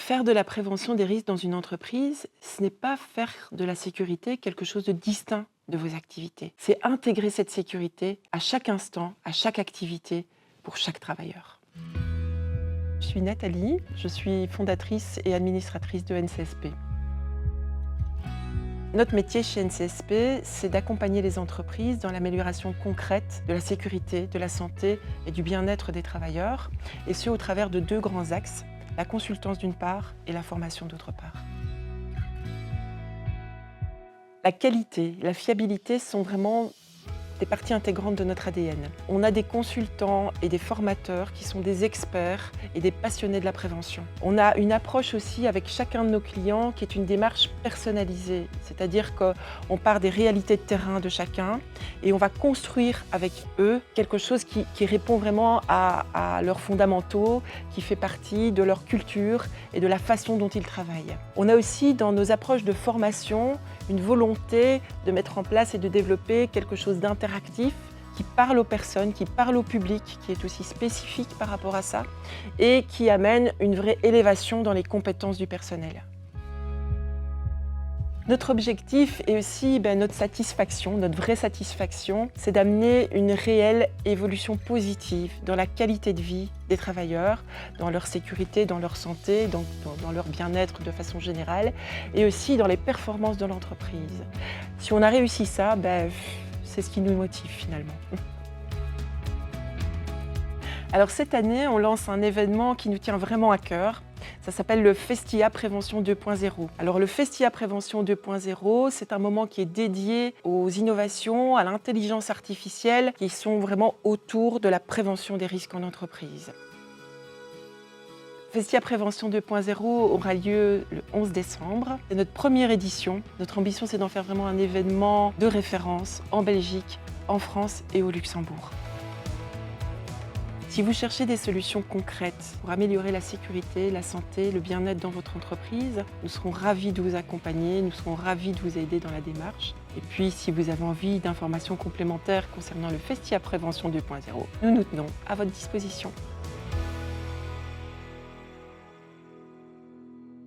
Faire de la prévention des risques dans une entreprise, ce n'est pas faire de la sécurité quelque chose de distinct de vos activités. C'est intégrer cette sécurité à chaque instant, à chaque activité, pour chaque travailleur. Je suis Nathalie, je suis fondatrice et administratrice de NCSP. Notre métier chez NCSP, c'est d'accompagner les entreprises dans l'amélioration concrète de la sécurité, de la santé et du bien-être des travailleurs, et ce au travers de deux grands axes, la consultance d'une part et la formation d'autre part. La qualité, la fiabilité sont vraiment des parties intégrantes de notre ADN. On a des consultants et des formateurs qui sont des experts et des passionnés de la prévention. On a une approche aussi avec chacun de nos clients qui est une démarche personnalisée, c'est-à-dire qu'on part des réalités de terrain de chacun et on va construire avec eux quelque chose qui répond vraiment à leurs fondamentaux, qui fait partie de leur culture et de la façon dont ils travaillent. On a aussi dans nos approches de formation une volonté de mettre en place et de développer quelque chose d'interactif qui parle aux personnes, qui parle au public, qui est aussi spécifique par rapport à ça et qui amène une vraie élévation dans les compétences du personnel. Notre objectif et aussi notre satisfaction, notre vraie satisfaction, c'est d'amener une réelle évolution positive dans la qualité de vie des travailleurs, dans leur sécurité, dans leur santé, dans leur bien-être de façon générale et aussi dans les performances de l'entreprise. Si on a réussi ça, c'est ce qui nous motive finalement. Alors cette année, on lance un événement qui nous tient vraiment à cœur. Ça s'appelle le Festia Prévention 2.0. Alors le Festia Prévention 2.0, c'est un moment qui est dédié aux innovations, à l'intelligence artificielle, qui sont vraiment autour de la prévention des risques en entreprise. Festia Prévention 2.0 aura lieu le 11 décembre. C'est notre première édition. Notre ambition, c'est d'en faire vraiment un événement de référence en Belgique, en France et au Luxembourg. Si vous cherchez des solutions concrètes pour améliorer la sécurité, la santé, le bien-être dans votre entreprise, nous serons ravis de vous accompagner, nous serons ravis de vous aider dans la démarche. Et puis, si vous avez envie d'informations complémentaires concernant le Festia Prévention 2.0, nous nous tenons à votre disposition.